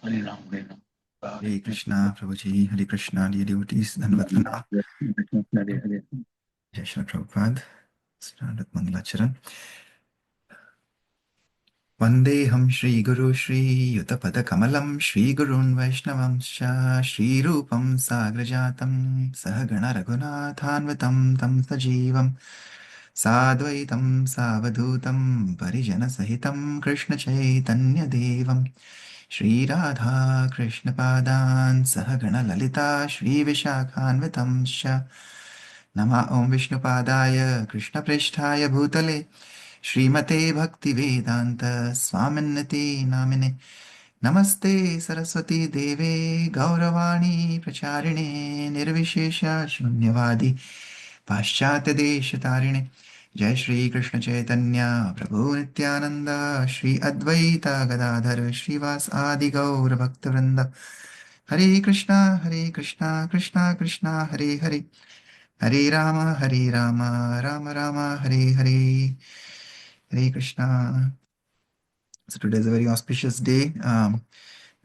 Hare Ram Hare Ram. Hare Krishna, Prabhuji, Hare Krishna, dear devotees, Dhanvatana. Hare Hare. Jai Shri Prabhupada. Start with Mangalacharan. Vandeham Shri Guru Shri Yutapada Kamalam Shri Gurun Vaishnavamscha Shri Rupam Sagrajatam Sahagana Raghunathanvatam Tam Sajivam Sadvaitam Savadhutam Parijana Sahitam Krishna Chaitanya Devam Shri Radha Krishna Padan Sahagana Lalita Shri Vishakhanvatamscha Nama Om Vishnu Padaya Krishna Pristhaya Bhutale Shrimate Bhaktivedanta Swaminati Namine Namaste Saraswati Deve Gauravani Pracharine Nirvishesha Shunyavadi Paschatya Deshatarine Jai Shri Krishna Chaitanya Prabhu Nityananda Shri Advaita Gadadhar Shrivas Adi Gaur Bhaktivinoda Hare Krishna Krishna Krishna Hare Hare Hare Rama Rama Rama Hare Hare Hare Krishna. So today is a very auspicious day.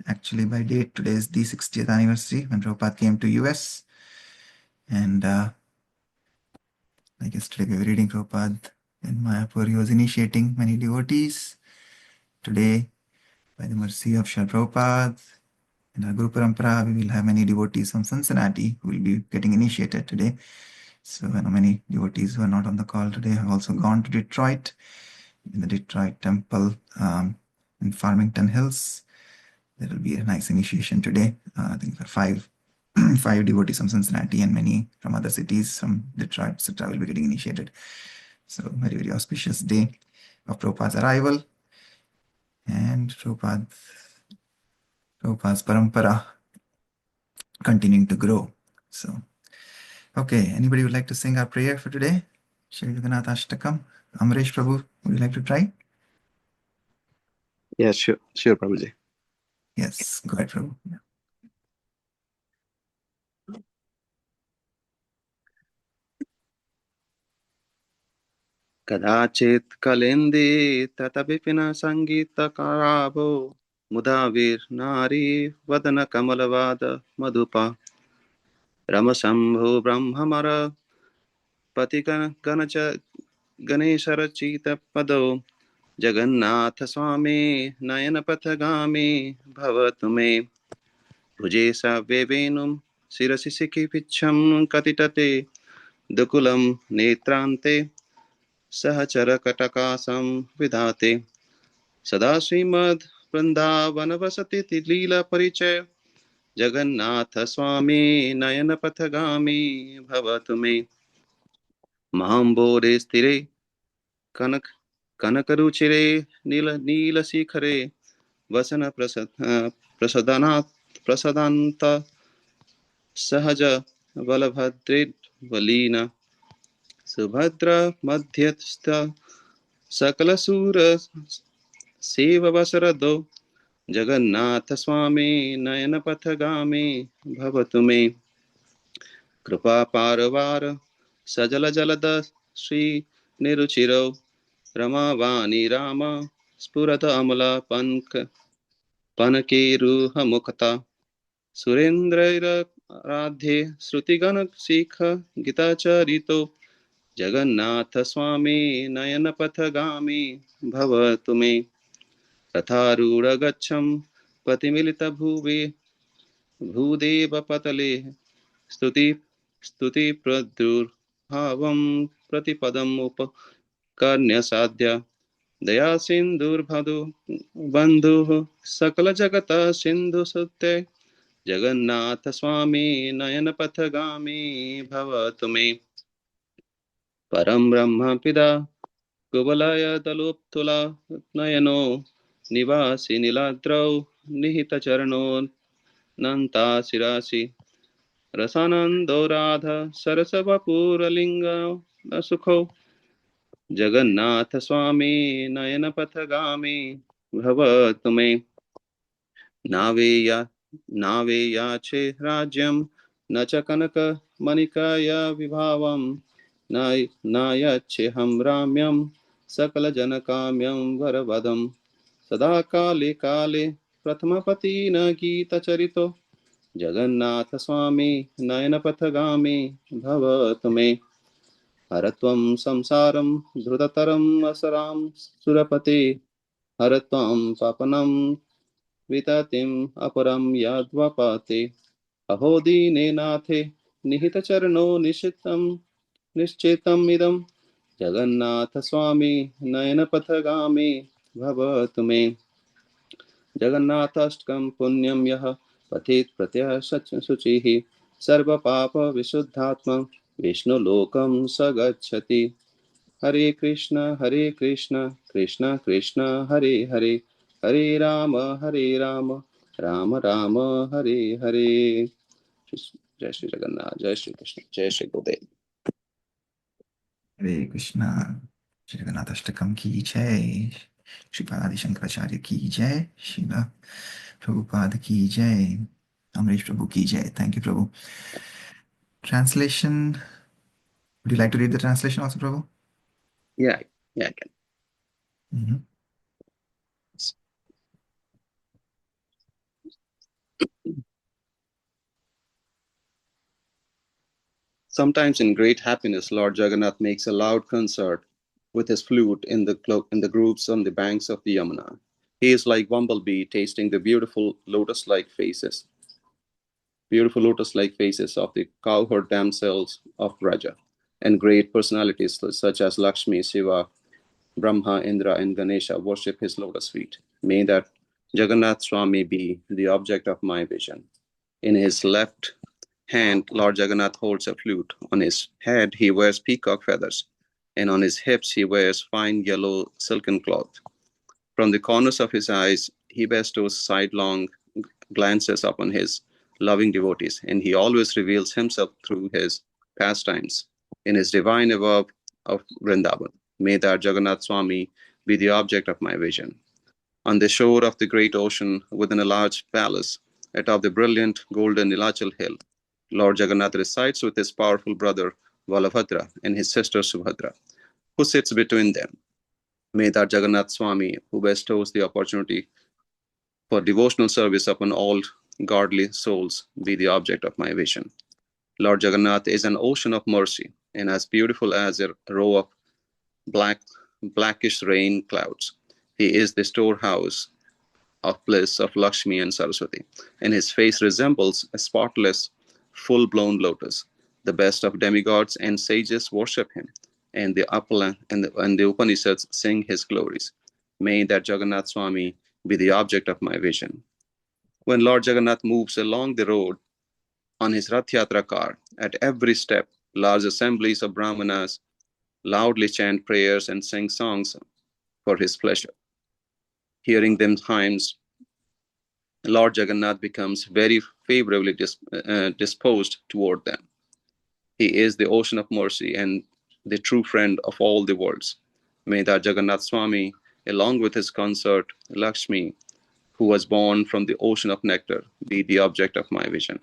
Actually, by date, today is the 60th anniversary when Prabhupada came to US. And like yesterday, we were reading Prabhupada in Mayapur. He was initiating many devotees. Today, by the mercy of Srila Prabhupada and our Guru Parampara, we will have many devotees from Cincinnati who will be getting initiated today. So many devotees who are not on the call today have also gone to Detroit, in the Detroit temple in Farmington Hills. There will be a nice initiation today. I think there are five devotees from Cincinnati and many from other cities, from Detroit, etc., will be getting initiated. So very, very auspicious day of Prabhupada's arrival and Prabhupada's parampara continuing to grow. So, okay, anybody would like to sing our prayer for today? Shri Jagannath Ashtakam. Amresh Prabhu, would you like to try? Yeah, sure, Prabhuji. Yes, go ahead, Prabhu. Yeah. कदाचित् कलिन्दे ततविपिन सङ्गीतकाराभो मुदाविर्नारी वदनकमलवाद मधुपा रमशम्भो ब्रह्ममर पतिगणच गणेशरचितपदो जगन्नाथस्वामी नयनपथगामी भवतु मे भुजे सव्यवेणुं शिरसि शिखिपिच्छं कतितटे दुकुलं नेत्रान्ते सहचरकटकासं विधाते सदा श्रीमद् वृन्दावनवसति लीलापरिचय जगन्नाथ स्वामी नयनपथगामी भवतु मे महाम्बोधे स्थिरे कनकरुचिरे नीलशिखरे वसन प्रसदान्त सहज बलभद्रेवलीन सुभद्र मध्यस्थ सकलसूर सेववसरदो जगन्नाथ स्वामी नयनपथगामी भवतु मे कृपा पारवार सजल जलद श्री निरुचिरौ रमावाणी राम स्फुरत अमला पनकेरुह मुखता सुरेन्द्रैराध्ये श्रुतिगण शिख गीताचरितो जगन्नाथ स्वामी नयनपथगामी भवतु मे रथारूढ़ गच्छं पतिमिलित भुवे भूदेव पतले स्तुति प्रदुर्भावं प्रतिपदम् उपकर्ण्य साध्य दया सिन्धुर्भदु बन्धुः सकल जगत सिन्धु सुते जगन्नाथ स्वामी नयनपथगामी भवतु मे परम ब्रह्म पिता कुवलय तलोत्तुला नयनो निवासि नीलाद्रौ निहित चरणो नन्ता शिरासि रसानन्दो राधा सरसवपुरलिङ्ग सुखो जगन्नाथ स्वामी नयनपथगामी भवतु मे नावेयाचे राज्यं न च कनक मणिकाया विभावं न यच्छेहं राम्यं सकलजनकाम्यं वरवदं सदा काले काले प्रथमपति न गीतचरितो जगन्नाथ स्वामी नयनपथगामी भवतु मे हरत्वं संसारं धृततरम् असरां सुरपते हरत्वं पापनं विततिम् अपरं यद्वपते अहो दीनेनाथे निहितचरणो निश्चितम् इदं जगन्नाथ स्वामी नयनपथगामी भवतु मे जगन्नाथाष्टकं पुण्यं यः पठेत् प्रत्यः शुचिः सर्वपापविशुद्धात्मा विष्णुलोकं स गच्छति हरे कृष्ण कृष्ण कृष्ण हरे हरे हरे राम राम राम हरे हरे जय श्री जगन्नाथ जय श्री कृष्ण जय श्री गुरुदेव हरे कृष्णा श्री जगन्नाथ अष्टकम की जय श्री आदि शंकराचार्य की जय श्रीला प्रभुपाद की जय अमरीश प्रभु की जय thank you Prabhu translation would you like to read the translation also prabhu yeah I can Sometimes in great happiness, Lord Jagannath makes a loud concert with his flute in the groves on the banks of the Yamuna. He is like bumblebee tasting the beautiful lotus-like faces of the cowherd damsels of Braja, and great personalities such as Lakshmi, Shiva, Brahma, Indra, and Ganesha worship his lotus feet. May that Jagannath Swami be the object of my vision. In his left hand, Lord Jagannath holds a flute. On his head, he wears peacock feathers, and on his hips, he wears fine yellow silken cloth. From the corners of his eyes, he bestows sidelong glances upon his loving devotees, and he always reveals himself through his pastimes in his divine abode of Vrindavan. May that Jagannath Swami be the object of my vision. On the shore of the great ocean, within a large palace, atop the brilliant golden Nilachal hill, Lord Jagannath resides with his powerful brother Balabhadra and his sister Subhadra, who sits between them. May that Jagannath Swami, who bestows the opportunity for devotional service upon all godly souls, be the object of my vision. Lord Jagannath is an ocean of mercy and as beautiful as a row of blackish rain clouds. He is the storehouse of bliss of Lakshmi and Saraswati, and his face resembles a spotless, full-blown lotus. The best of demigods and sages worship him, and the Upanishads sing his glories. May that Jagannath Swami be the object of my vision. When Lord Jagannath moves along the road on his Rath Yatra car, at every step, large assemblies of Brahmanas loudly chant prayers and sing songs for his pleasure. Hearing them hymns, Lord Jagannath becomes very favorably disposed toward them. He is the ocean of mercy and the true friend of all the worlds. May that Jagannath Swami, along with his consort Lakshmi, who was born from the ocean of nectar, be the object of my vision.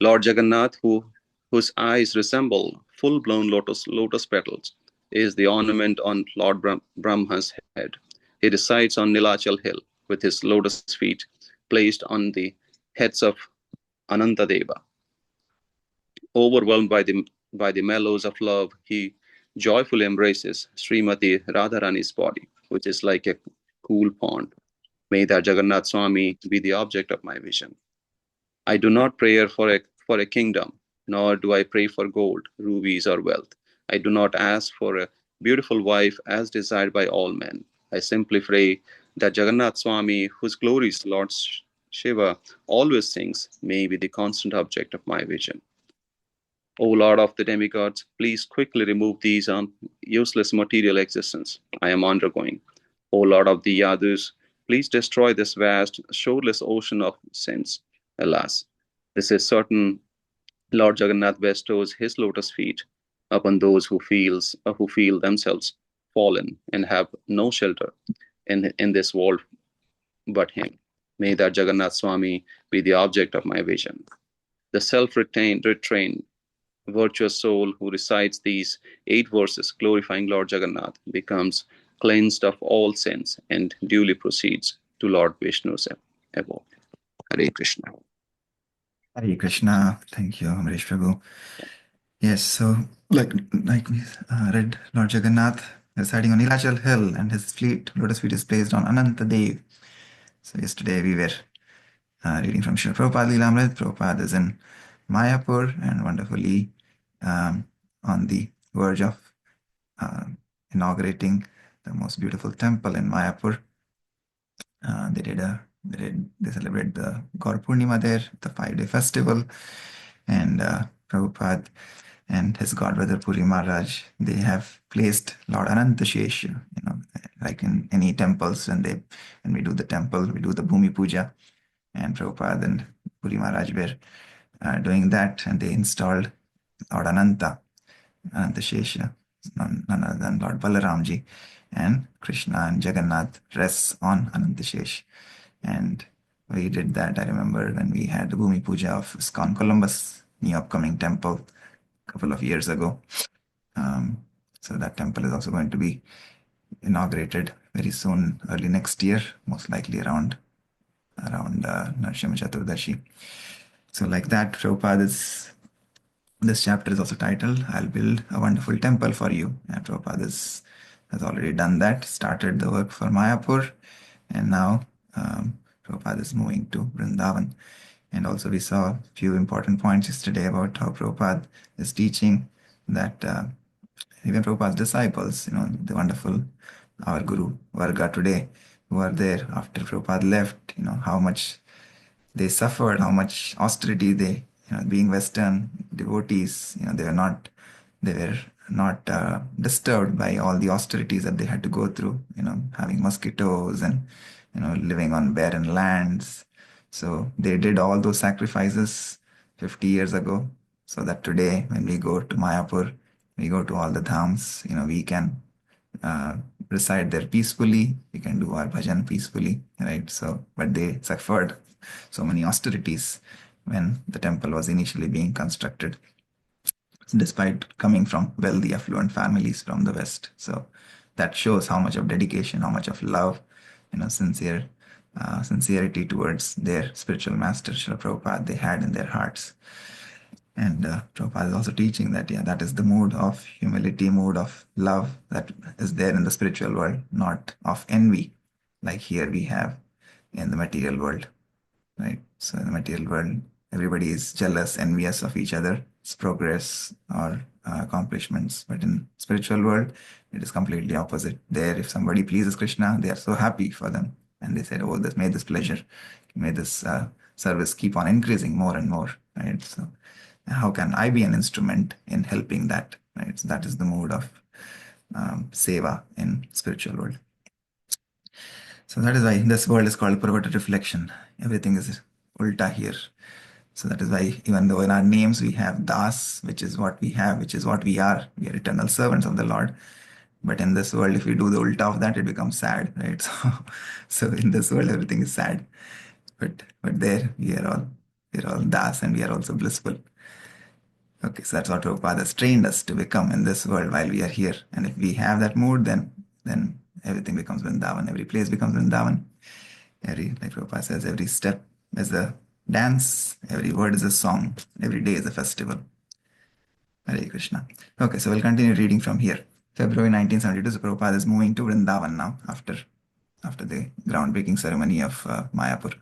Lord Jagannath, whose eyes resemble full-blown lotus petals, is the ornament on Lord Brahma's head. He resides on Nilachal hill with his lotus feet placed on the heads of Anantadeva. Overwhelmed by the mellows of love, he joyfully embraces Srimati Radharani's body, which is like a cool pond. May that Jagannath Swami be the object of my vision. I do not pray for a kingdom, nor do I pray for gold, rubies, or wealth. I do not ask for a beautiful wife as desired by all men. I simply pray that Jagannath Swami, whose glories Lord Shiva always sings, may be the constant object of my vision. O Lord of the demigods, please quickly remove these useless material existence I am undergoing. O Lord of the Yadus, please destroy this vast, shoreless ocean of sins. Alas, this is certain. Lord Jagannath bestows his lotus feet upon those who feel themselves fallen and have no shelter in this world but him. May that Jagannath Swami be the object of my vision. The self-retrained, virtuous soul who recites these 8 verses glorifying Lord Jagannath becomes cleansed of all sins and duly proceeds to Lord Vishnu's abode. Hare Krishna. Hare Krishna. Thank you, Amrish Prabhu. Yes, so like we read, Lord Jagannath residing on Nilachal Hill, and his lotus feet is placed on Ananta Dev. So yesterday we were reading from Srila Prabhupada Leelamrit. Prabhupada is in Mayapur and wonderfully on the verge of inaugurating the most beautiful temple in Mayapur. They celebrate the Gaur Purnima there, the 5-day festival, and Prabhupada and his godbrother Puri Maharaj, they have placed Lord Anantashesh, like in any temples, when we do the temple, we do the Bhumi Puja, and Prabhupada and Puri Maharaj were doing that, and they installed Lord Anantashesha, none other than Lord Balaramji, and Krishna and Jagannath rests on Anantashesh. And we did that, I remember, when we had the Bhumi Puja of ISKCON Columbus, new upcoming temple, a couple of years ago. So that temple is also going to be inaugurated very soon, early next year, most likely around Narsimha Chaturdashi. So like that, this chapter is also titled, I'll Build a Wonderful Temple for You. And Prabhupada has already done that, started the work for Mayapur, and now Prabhupada is moving to Vrindavan. And also we saw a few important points yesterday about how Prabhupada is teaching that even Prabhupada's disciples, the wonderful, our Guru Varga today, who are there after Prabhupada left, how much they suffered, how much austerity they, being Western devotees, they were not disturbed by all the austerities that they had to go through, having mosquitoes and, living on barren lands. So they did all those sacrifices 50 years ago, so that today when we go to Mayapur, we go to all the dhams, we can reside there peacefully, we can do our bhajan peacefully, right? So, but they suffered so many austerities when the temple was initially being constructed, despite coming from wealthy, affluent families from the West. So that shows how much of dedication, how much of love, sincerity towards their spiritual master, Srila Prabhupada, they had in their hearts. And Prabhupada is also teaching that, that is the mood of humility, mood of love that is there in the spiritual world, not of envy, like here we have in the material world, right? So in the material world, everybody is jealous, envious of each other's progress or accomplishments. But in spiritual world, it is completely opposite. There, if somebody pleases Krishna, they are so happy for them. And they said, may this pleasure, may this service keep on increasing more and more, right? So how can I be an instrument in helping that, right? So that is the mood of seva in spiritual world. So that is why this world is called perverted reflection. Everything is ulta here. So that is why even though in our names we have Das, which is what we have, which is what we are eternal servants of the Lord. But in this world, if we do the ulta of that, it becomes sad, right? So in this world, everything is sad. But there we are all Das, and we are also blissful. Okay, so that's what Prabhupada has trained us to become in this world while we are here. And if we have that mood, then everything becomes Vrindavan. Every place becomes Vrindavan. Like Prabhupada says, every step is a dance, every word is a song, every day is a festival. Hare Krishna. Okay, so we'll continue reading from here. February 1972, so Prabhupada is moving to Vrindavan now after the groundbreaking ceremony of Mayapur.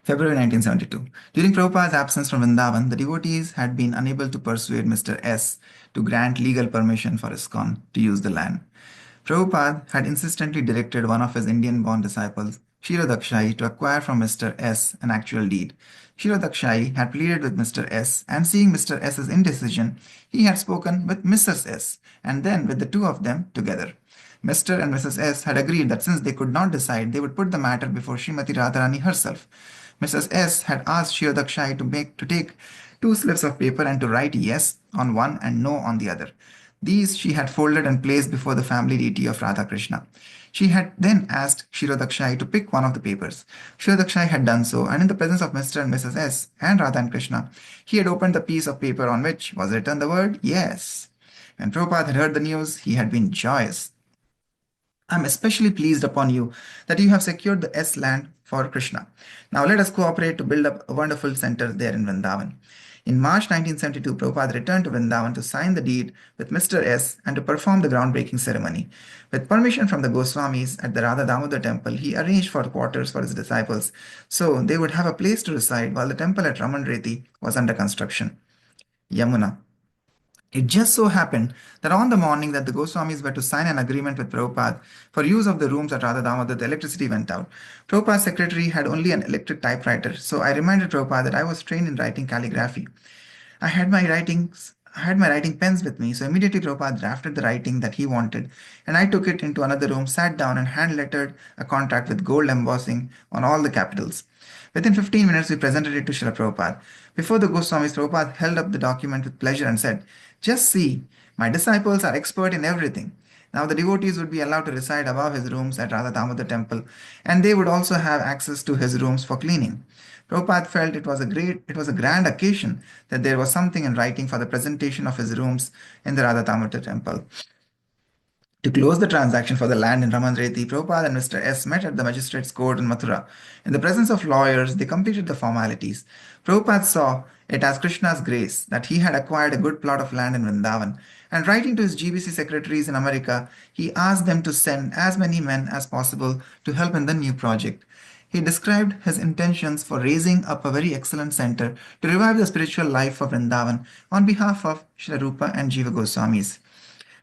February 1972. During Prabhupada's absence from Vrindavan, the devotees had been unable to persuade Mr. S to grant legal permission for ISKCON to use the land. Prabhupada had insistently directed one of his Indian-born disciples, Kshirodakshai, to acquire from Mr. S an actual deed. Kshirodakshai had pleaded with Mr. S, and seeing Mr. S's indecision, he had spoken with Mrs. S, and then with the two of them together. Mr. and Mrs. S had agreed that since they could not decide, they would put the matter before Srimati Radharani herself. Mrs. S had asked Kshirodakshai to take 2 slips of paper and to write yes on one and no on the other. These she had folded and placed before the family deity of Radha Krishna. She had then asked Kshirodakshai to pick one of the papers. Kshirodakshai had done so, and in the presence of Mr. and Mrs. S and Radha and Krishna, he had opened the piece of paper on which was written the word yes. When Prabhupada had heard the news, he had been joyous. I'm especially pleased upon you that you have secured the S land for Krishna. Now let us cooperate to build up a wonderful center there in Vrindavan. In March 1972, Prabhupada returned to Vrindavan to sign the deed with Mr. S and to perform the groundbreaking ceremony. With permission from the Goswamis at the Radha Damodar temple, he arranged for quarters for his disciples so they would have a place to reside while the temple at Ramanreti was under construction. Yamuna. It just so happened that on the morning that the Goswamis were to sign an agreement with Prabhupada for use of the rooms at Radha Damodar, the electricity went out. Prabhupada's secretary had only an electric typewriter, so I reminded Prabhupada that I was trained in writing calligraphy. I had my writing pens with me, so immediately Prabhupada drafted the writing that he wanted, and I took it into another room, sat down, and hand lettered a contract with gold embossing on all the capitals. Within 15 minutes, we presented it to Srila Prabhupada. Before the Goswamis, Prabhupada held up the document with pleasure and said, "Just see, my disciples are expert in everything." Now the devotees would be allowed to reside above his rooms at Radha Damodar temple, and they would also have access to his rooms for cleaning. Prabhupada felt it was a grand occasion that there was something in writing for the presentation of his rooms in the Radha Damodar temple. To close the transaction for the land in Ramanreti, Prabhupada and Mr. S met at the magistrate's court in Mathura. In the presence of lawyers, they completed the formalities. Prabhupada saw it as Krishna's grace that he had acquired a good plot of land in Vrindavan, and writing to his GBC secretaries in America, he asked them to send as many men as possible to help in the new project. He described his intentions for raising up a very excellent center to revive the spiritual life of Vrindavan on behalf of Srila Rupa and Jiva Goswamis.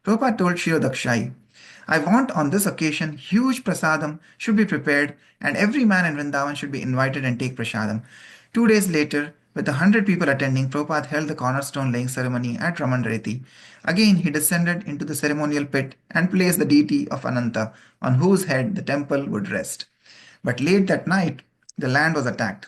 Prabhupada told Sri Dakshai, "I want on this occasion huge prasadam should be prepared and every man in Vrindavan should be invited and take prasadam." 2 days later, with 100 people attending, Prabhupada held the cornerstone laying ceremony at Ramanreti. Again, he descended into the ceremonial pit and placed the deity of Ananta, on whose head the temple would rest. But late that night, the land was attacked.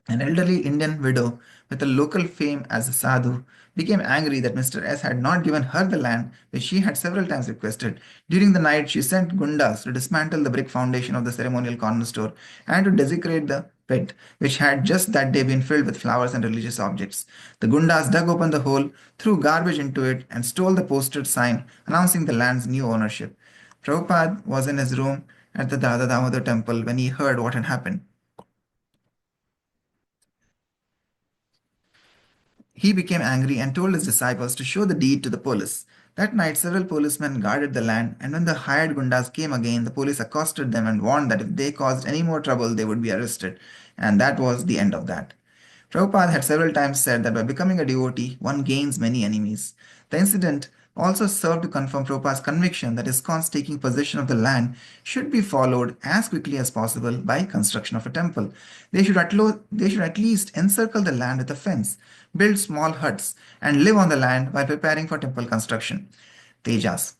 An elderly Indian widow with a local fame as a sadhu became angry that Mr. S had not given her the land which she had several times requested. During the night, she sent gundas to dismantle the brick foundation of the ceremonial corner store and to desecrate the pit, which had just that day been filled with flowers and religious objects. The gundas dug open the hole, threw garbage into it, and stole the posted sign announcing the land's new ownership. Prabhupada was in his room at the Radha Damodar temple when he heard what had happened. He became angry and told his disciples to show the deed to the police. That night, several policemen guarded the land, and when the hired gundas came again, the police accosted them and warned that if they caused any more trouble, they would be arrested. And that was the end of that. Prabhupada had several times said that by becoming a devotee, one gains many enemies. The incident also served to confirm Prabhupada's conviction that ISKCON's taking possession of the land should be followed as quickly as possible by construction of a temple. They should at least encircle the land with a fence, build small huts, and live on the land while preparing for temple construction. Tejas.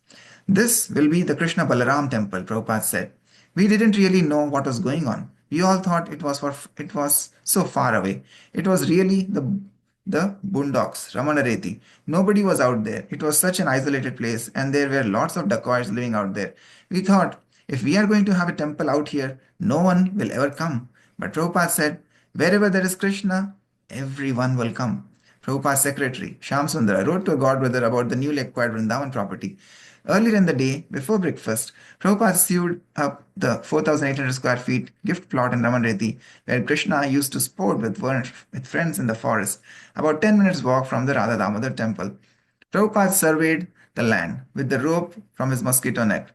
"This will be the Krishna Balaram temple," Prabhupada said. "We didn't really know what was going on. We all thought it was so far away. It was really the boondocks, Ramanareti. Nobody was out there. It was such an isolated place, and there were lots of dacoits living out there. We thought, if we are going to have a temple out here, no one will ever come. But Prabhupada said, wherever there is Krishna, everyone will come." Prabhupada's secretary, Shyam Sundara, wrote to a godbrother about the newly acquired Vrindavan property. Earlier in the day, before breakfast, Prabhupada sewed up the 4,800 square feet gift plot in Ramanreti, where Krishna used to sport with friends in the forest, about 10 minutes walk from the Radha Damodar temple. Prabhupada surveyed the land with the rope from his mosquito net,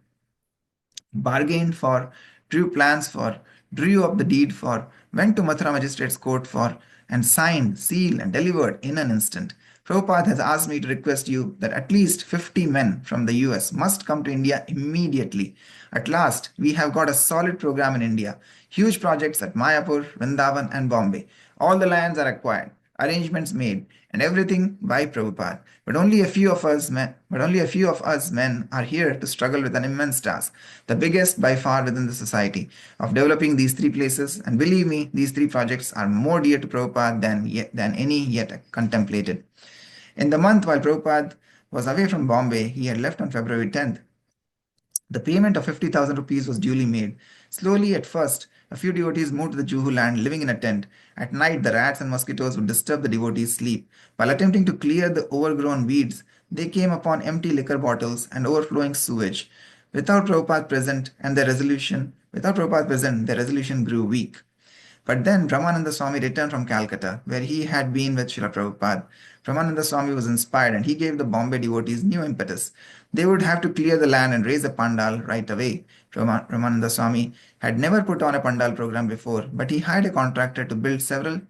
bargained for, drew plans for, drew up the deed for, went to Mathura Magistrate's Court for, and signed, sealed, and delivered in an instant. Prabhupada has asked me to request you that at least 50 men from the US must come to India immediately. At last, we have got a solid program in India. Huge projects at Mayapur, Vrindavan, and Bombay. All the lands are acquired, arrangements made, and everything by Prabhupada. But only a few of us men are here to struggle with an immense task, the biggest by far within the society, of developing these three places. And believe me, these three projects are more dear to Prabhupada than any yet contemplated. In the month while Prabhupada was away from Bombay, he had left on February 10th. The payment of 50,000 rupees was duly made. Slowly at first, a few devotees moved to the Juhu land, living in a tent. At night, the rats and mosquitoes would disturb the devotees' sleep. While attempting to clear the overgrown weeds, they came upon empty liquor bottles and overflowing sewage. Without Prabhupada present, their resolution grew weak. But then Brahmananda Swami returned from Calcutta, where he had been with Srila Prabhupada. Brahmananda Swami was inspired and he gave the Bombay devotees new impetus. They would have to clear the land and raise a pandal right away. Brahmananda Swami had never put on a pandal program before, but he hired a contractor to build several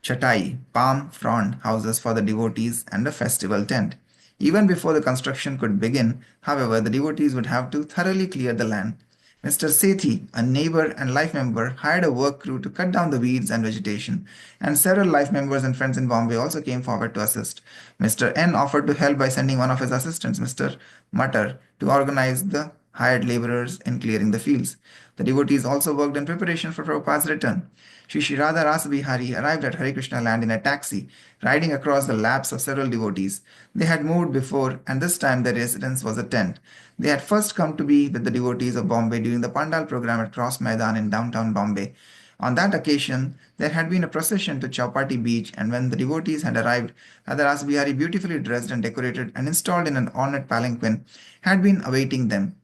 chatai, palm frond houses for the devotees and a festival tent. Even before the construction could begin, however, the devotees would have to thoroughly clear the land. Mr. Sethi, a neighbor and life member, hired a work crew to cut down the weeds and vegetation, and several life members and friends in Bombay also came forward to assist. Mr. N offered to help by sending one of his assistants, Mr. Mutter, to organize the hired laborers in clearing the fields. The devotees also worked in preparation for Prabhupada's return. Sri Shri Radha Rasabihari arrived at Hare Krishna land in a taxi, riding across the laps of several devotees. They had moved before, and this time their residence was a tent. They had first come to be with the devotees of Bombay during the Pandal program at Cross Maidan in downtown Bombay. On that occasion, there had been a procession to Chowpatty beach, and when the devotees had arrived, Radha Rasabihari, beautifully dressed and decorated and installed in an ornate palanquin, had been awaiting them.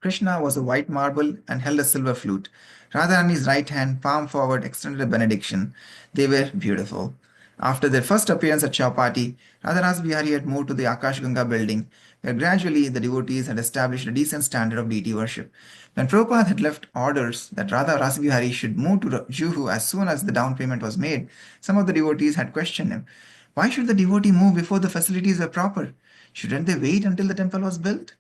Krishna was a white marble and held a silver flute. Radharani's right hand, palm forward, extended a benediction. They were beautiful. After their first appearance at Chowpatty, Radharas Bihari had moved to the Akash Ganga building, where gradually the devotees had established a decent standard of deity worship. When Prabhupada had left orders that Radha Rasbihari should move to Juhu as soon as the down payment was made, some of the devotees had questioned him. Why should the devotee move before the facilities were proper? Shouldn't they wait until the temple was built?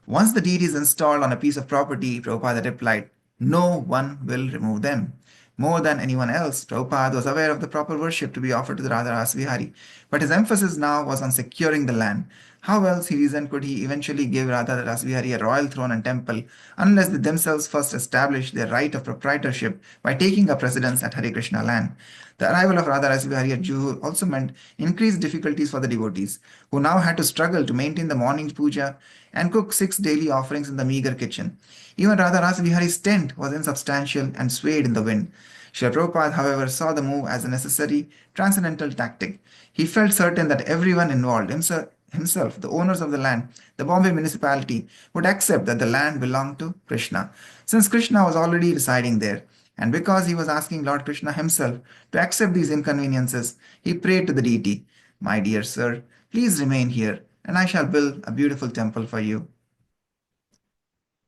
Once the deed is installed on a piece of property, Prabhupada replied, no one will remove them. More than anyone else, Prabhupada was aware of the proper worship to be offered to the Radha Rasvihari, but his emphasis now was on securing the land. How else, he reasoned, could he eventually give Radha Rasvihari a royal throne and temple unless they themselves first established their right of proprietorship by taking up residence at Hare Krishna land? The arrival of Radha Rasvihari at Juhu also meant increased difficulties for the devotees, who now had to struggle to maintain the morning puja and cook 6 daily offerings in the meager kitchen. Even Radha Rasvihari's tent was insubstantial and swayed in the wind. Srila Prabhupada, however, saw the move as a necessary transcendental tactic. He felt certain that everyone involved, himself, the owners of the land, the Bombay municipality, would accept that the land belonged to Krishna, since Krishna was already residing there. And because he was asking Lord Krishna himself to accept these inconveniences, he prayed to the deity, my dear sir, please remain here, and I shall build a beautiful temple for you.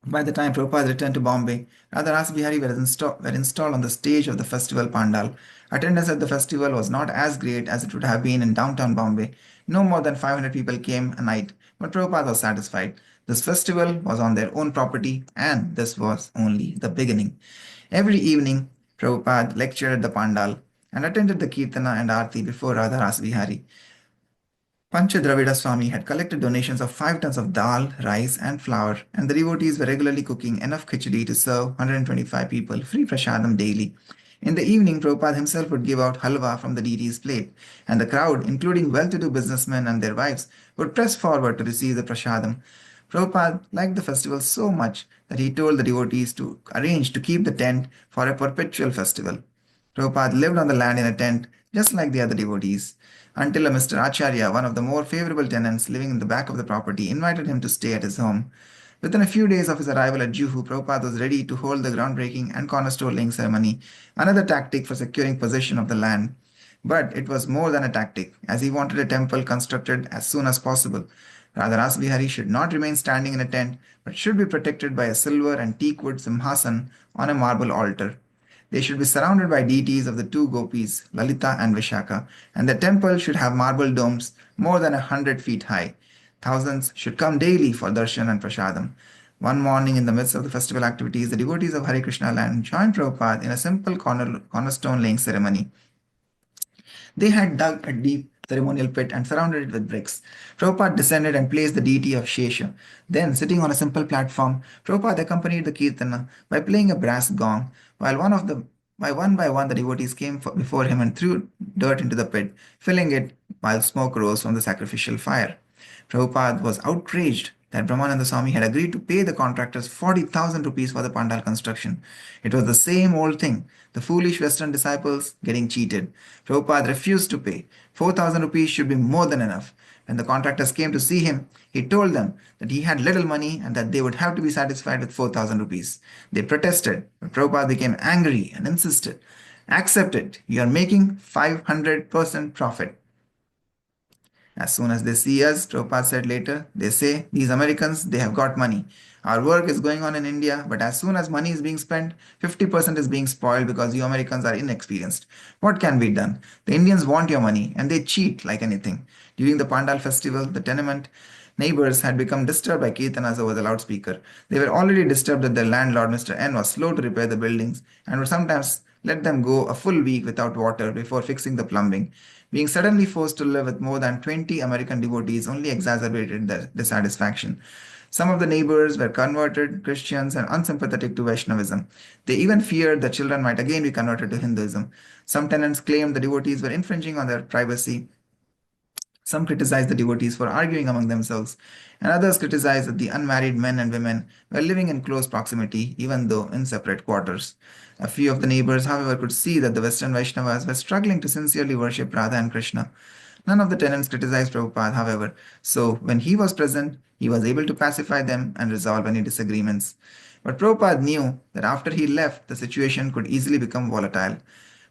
By the time Prabhupada returned to Bombay, Radha Rasbihari were installed on the stage of the festival pandal. Attendance at the festival was not as great as it would have been in downtown Bombay. No more than 500 people came a night, but Prabhupada was satisfied. This festival was on their own property, and this was only the beginning. Every evening, Prabhupada lectured at the pandal and attended the Kirtana and Aarti before Radha Rasbihari. Pancha Dravida Swami had collected donations of 5 tons of dal, rice, and flour, and the devotees were regularly cooking enough khichdi to serve 125 people free prasadam daily. In the evening, Prabhupada himself would give out halwa from the deity's plate, and the crowd, including well-to-do businessmen and their wives, would press forward to receive the prasadam. Prabhupada liked the festival so much that he told the devotees to arrange to keep the tent for a perpetual festival. Prabhupada lived on the land in a tent, just like the other devotees, until a Mr. Acharya, one of the more favorable tenants living in the back of the property, invited him to stay at his home. Within a few days of his arrival at Juhu, Prabhupada was ready to hold the groundbreaking and cornerstone laying ceremony, another tactic for securing possession of the land. But it was more than a tactic, as he wanted a temple constructed as soon as possible. Radha Rasbihari should not remain standing in a tent, but should be protected by a silver and teak wood simhasan on a marble altar. They should be surrounded by deities of the 2 gopis, Lalita and Vishaka, and the temple should have marble domes more than 100 feet high. Thousands should come daily for darshan and prasadam. One morning, in the midst of the festival activities, the devotees of Hare Krishna land joined Prabhupada in a simple cornerstone laying ceremony. They had dug a deep ceremonial pit and surrounded it with bricks. Prabhupada descended and placed the deity of Shesha. Then, sitting on a simple platform, Prabhupada accompanied the kirtana by playing a brass gong, while one by one the devotees came before him and threw dirt into the pit, filling it while smoke rose from the sacrificial fire. Prabhupada was outraged that Brahmananda Swami had agreed to pay the contractors 40,000 rupees for the pandal construction. It was the same old thing, the foolish Western disciples getting cheated. Prabhupada refused to pay. 4,000 rupees should be more than enough. When the contractors came to see him, he told them that he had little money and that they would have to be satisfied with 4,000 rupees. They protested, but Prabhupada became angry and insisted, accept it, you are making 500% profit. As soon as they see us, Prabhupada said later, they say, these Americans, they have got money. Our work is going on in India, but as soon as money is being spent, 50% is being spoiled because you Americans are inexperienced. What can be done? The Indians want your money and they cheat like anything. During the Pandal festival, the tenement neighbors had become disturbed by Kirtanas over the loudspeaker. They were already disturbed that their landlord, Mr. N, was slow to repair the buildings and would sometimes let them go a full week without water before fixing the plumbing. Being suddenly forced to live with more than 20 American devotees only exacerbated their dissatisfaction. Some of the neighbors were converted Christians and unsympathetic to Vaishnavism. They even feared the children might again be converted to Hinduism. Some tenants claimed the devotees were infringing on their privacy. Some criticized the devotees for arguing among themselves, and others criticized that the unmarried men and women were living in close proximity, even though in separate quarters. A few of the neighbors, however, could see that the Western Vaishnavas were struggling to sincerely worship Radha and Krishna. None of the tenants criticized Prabhupada, however, so when he was present, he was able to pacify them and resolve any disagreements. But Prabhupada knew that after he left, the situation could easily become volatile.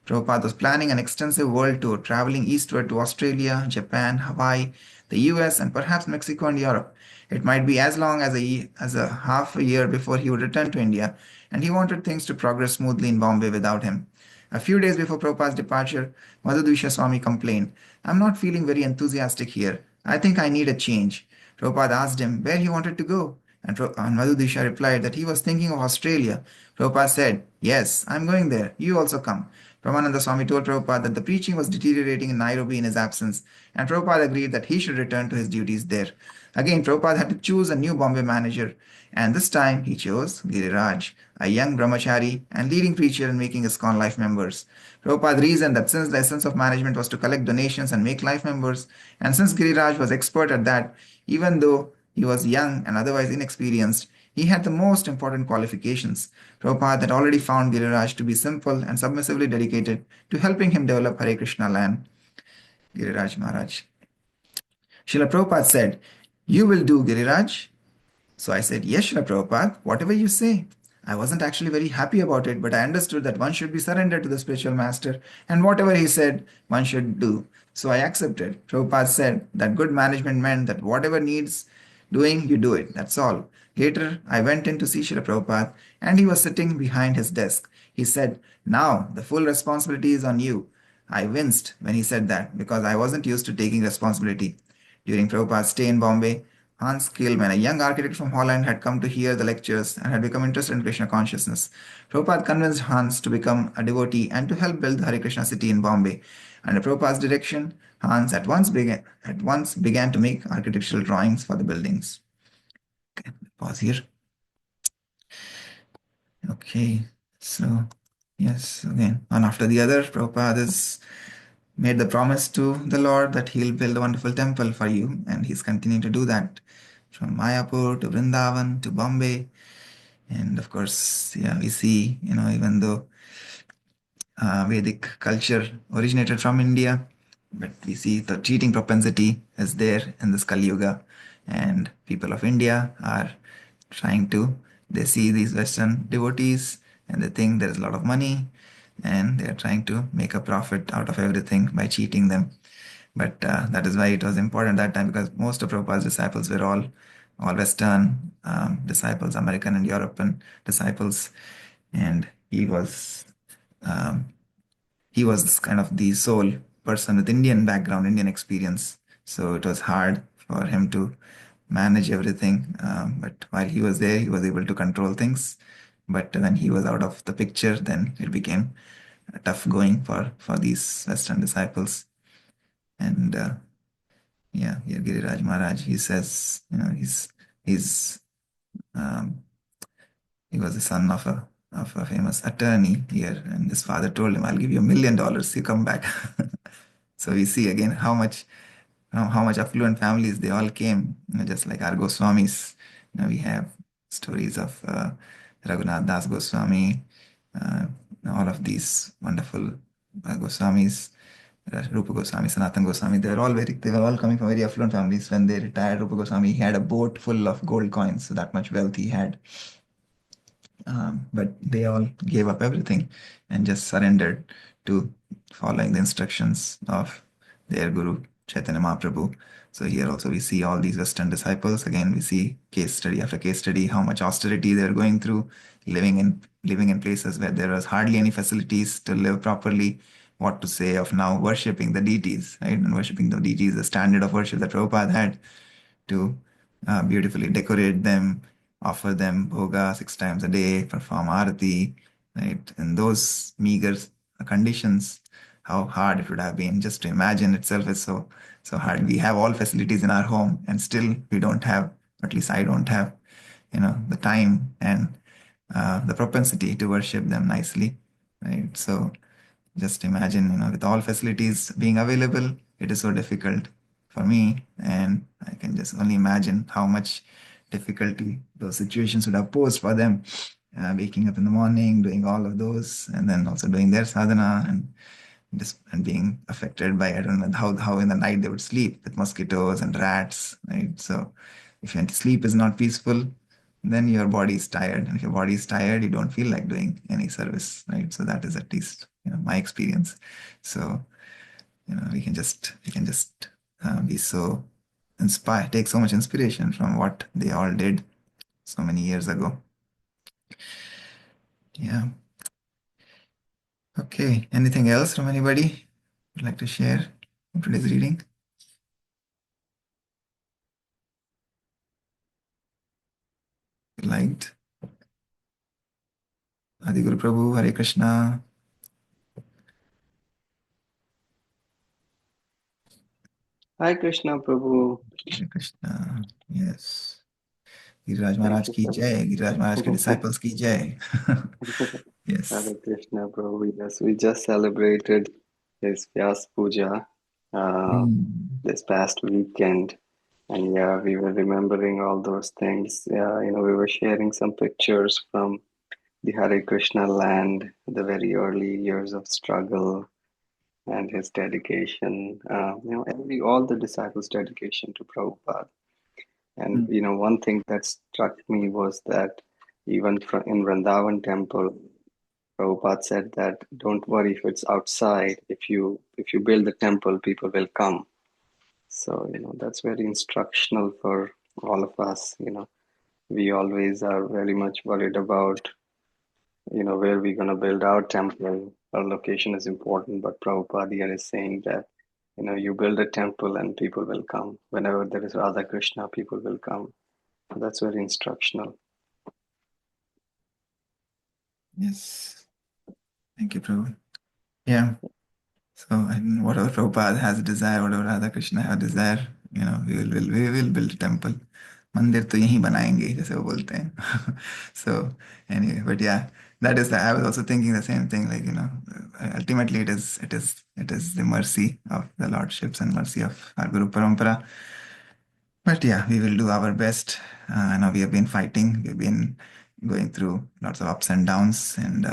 Prabhupada was planning an extensive world tour, traveling eastward to Australia, Japan, Hawaii, the US, and perhaps Mexico and Europe. It might be as long as a half a year before he would return to India, and he wanted things to progress smoothly in Bombay without him. A few days before Prabhupada's departure, Madhudvisha Swami complained, I'm not feeling very enthusiastic here. I think I need a change. Prabhupada asked him where he wanted to go, and Madhudvisha replied that he was thinking of Australia. Prabhupada said, yes, I'm going there. You also come. Brahmananda Swami told Prabhupada that the preaching was deteriorating in Nairobi in his absence, and Prabhupada agreed that he should return to his duties there. Again, Prabhupada had to choose a new Bombay manager, and this time he chose Giriraj, a young brahmachari and leading preacher in making ISKCON life members. Prabhupada reasoned that since the essence of management was to collect donations and make life members, and since Giriraj was expert at that, even though he was young and otherwise inexperienced, he had the most important qualifications. Prabhupada had already found Giriraj to be simple and submissively dedicated to helping him develop Hare Krishna land. Giriraj Maharaj. Srila Prabhupada said, you will do, Giriraj. So I said, yes, Srila Prabhupada, whatever you say. I wasn't actually very happy about it, but I understood that one should be surrendered to the spiritual master, and whatever he said, one should do. So I accepted. Prabhupada said that good management meant that whatever needs doing, you do it. That's all. Later, I went in to see Srila Prabhupada, and he was sitting behind his desk. He said, now the full responsibility is on you. I winced when he said that because I wasn't used to taking responsibility. During Prabhupada's stay in Bombay, Hans Kielman, a young architect from Holland, had come to hear the lectures and had become interested in Krishna consciousness. Prabhupada convinced Hans to become a devotee and to help build the Hare Krishna city in Bombay. Under Prabhupada's direction, Hans at once began to make architectural drawings for the buildings. Okay, pause here. Okay, so yes, again, one after the other, Prabhupada has made the promise to the Lord that he'll build a wonderful temple for you, and he's continuing to do that from Mayapur to Vrindavan to Bombay. And of course, yeah, we see, even though Vedic culture originated from India, but we see the cheating propensity is there in this Kali Yuga, and people of India are they see these Western devotees and they think there is a lot of money, and they are trying to make a profit out of everything by cheating them. But that is why it was important that time, because most of Prabhupada's disciples were all Western disciples, American and European disciples, and um, he was kind of the sole person with Indian background, Indian experience. So it was hard for him to manage everything. But while he was there, he was able to control things. But when he was out of the picture, then it became tough going for these Western disciples. And yeah, here Giriraj Maharaj, he says, um, he was the son of a famous attorney here, and his father told him, "I'll give you $1 million. You come back." So we see again how much affluent families they all came, just like our Goswamis. We have stories of Raghunath Das Goswami, all of these wonderful Goswamis. Rupa Goswami, Sanatan Goswami, they were all coming from very affluent families. When they retired, Rupa Goswami, he had a boat full of gold coins, so that much wealth he had. But they all gave up everything and just surrendered to following the instructions of their Guru, Chaitanya Mahaprabhu. So here also we see all these Western disciples. Again, we see case study after case study, how much austerity they're going through, living in places where there was hardly any facilities to live properly. What to say of now worshipping the deities, right? And worshipping the deities, the standard of worship that Prabhupada had to beautifully decorate them, offer them bhoga 6 times a day, perform arati, right? In those meager conditions, how hard it would have been. Just to imagine itself is so hard. We have all facilities in our home, and still we don't have, at least I don't have, the time and the propensity to worship them nicely, right? So just imagine, with all facilities being available, it is so difficult for me. And I can just only imagine how much difficulty those situations would have posed for them. Waking up in the morning, doing all of those, and then also doing their sadhana and being affected by, I don't know how in the night they would sleep with mosquitoes and rats, right? So if your sleep is not peaceful, then your body is tired. And if your body is tired, you don't feel like doing any service, right? So that is at least, my experience. So, we can just be so inspired, take so much inspiration from what they all did so many years ago. Yeah. Okay. Anything else from anybody would like to share from today's reading? Liked. Adi Guru Prabhu, Hare Krishna. Hi Krishna Prabhu. Hare Krishna. Yes. Giriraj Thank Maharaj you ki so jai. Giriraj Maharaj ke disciples ki jai. Yes. Hare Krishna Prabhu. Yes, we just celebrated his Vyas Puja Mm. this past weekend. And yeah, we were remembering all those things. Yeah, we were sharing some pictures from the Hare Krishna land, the very early years of struggle and his dedication. All the disciples' dedication to Prabhupada. And Mm. one thing that struck me was that even in Vrindavan temple, Prabhupada said that don't worry if it's outside. If you build the temple, people will come. So that's very instructional for all of us. We always are very much worried about where we're going to build our temple. Our location is important, but Prabhupada here is saying that you build a temple and people will come. Whenever there is Radha Krishna, people will come. That's very instructional. Yes. Thank you, Prabhu. Yeah. So, and whatever Prabhupada has a desire, whatever Radha Krishna have desire, we will build a temple. मंदिर तो यहीं बनाएंगे जैसे वो बोलते हैं. So anyway, but yeah, that is I was also thinking the same thing. Like, ultimately it is the mercy of the lordships and mercy of our Guru Parampara. But yeah, we will do our best. I know we have been fighting. We've been going through lots of ups and downs, and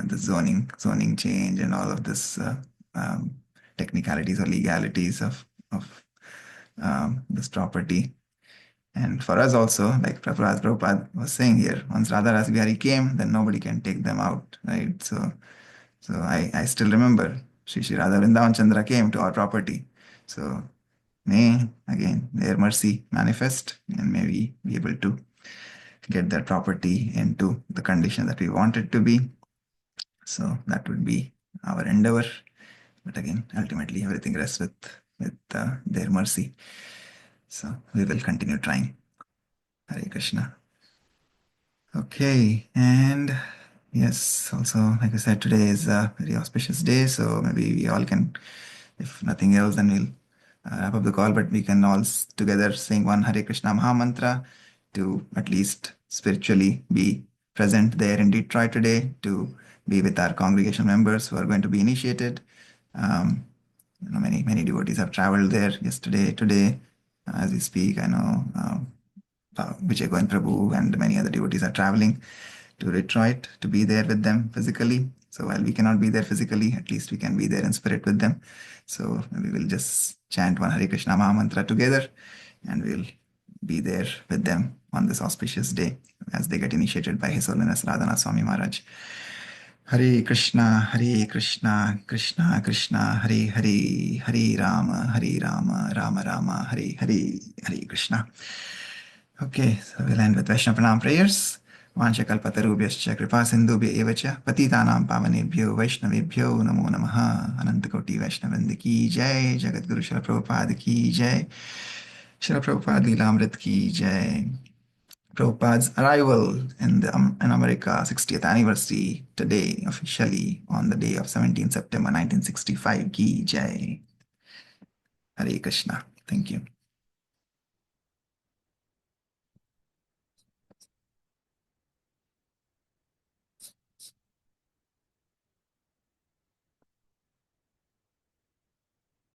the zoning change and all of this um, technicalities or legalities of this property. And for us also, like Prabhupada was saying here, once Radha Rasa Bihari came, then nobody can take them out, right? So I still remember Shri Radha Vrindavan Chandra came to our property. So may again their mercy manifest, and may we be able to get that property into the condition that we want it to be. So that would be our endeavor. But again, ultimately, everything rests with their mercy. So we will continue trying. Hare Krishna. Okay, and yes, also, like I said, today is a very auspicious day. So maybe we all can, if nothing else, then we'll wrap up the call. But we can all together sing one Hare Krishna Maha Mantra to at least spiritually be present there in Detroit today, to be with our congregation members who are going to be initiated. Many devotees have traveled there yesterday, today, as we speak. I know Vijay Govind Prabhu and many other devotees are traveling to Detroit to be there with them physically. So while we cannot be there physically, at least we can be there in spirit with them. So we will just chant one Hare Krishna Maha Mantra together, and we'll be there with them on this auspicious day as they get initiated by His Holiness Radhanath Swami Maharaj. Hare Krishna, Krishna Krishna, Hare Hare, Hare Rama, Rama Rama, Hare Hare, Hare Krishna. Okay, so we'll end with Vaishnava Pranam prayers. Vanchakalpatarubhyascha kripa sindhubhya eva cha patitanam pavanebhyo vaishnavebhyo namo namaha. Anantakoti Vaishnavrinda ki jai, Jagadguru Srila Prabhupada ki jai, Srila Prabhupada Leelamrit ki jai. Prabhupada's arrival in America, 60th anniversary today, officially on the day of 17 September 1965 ki jai. Hare Krishna. Thank you.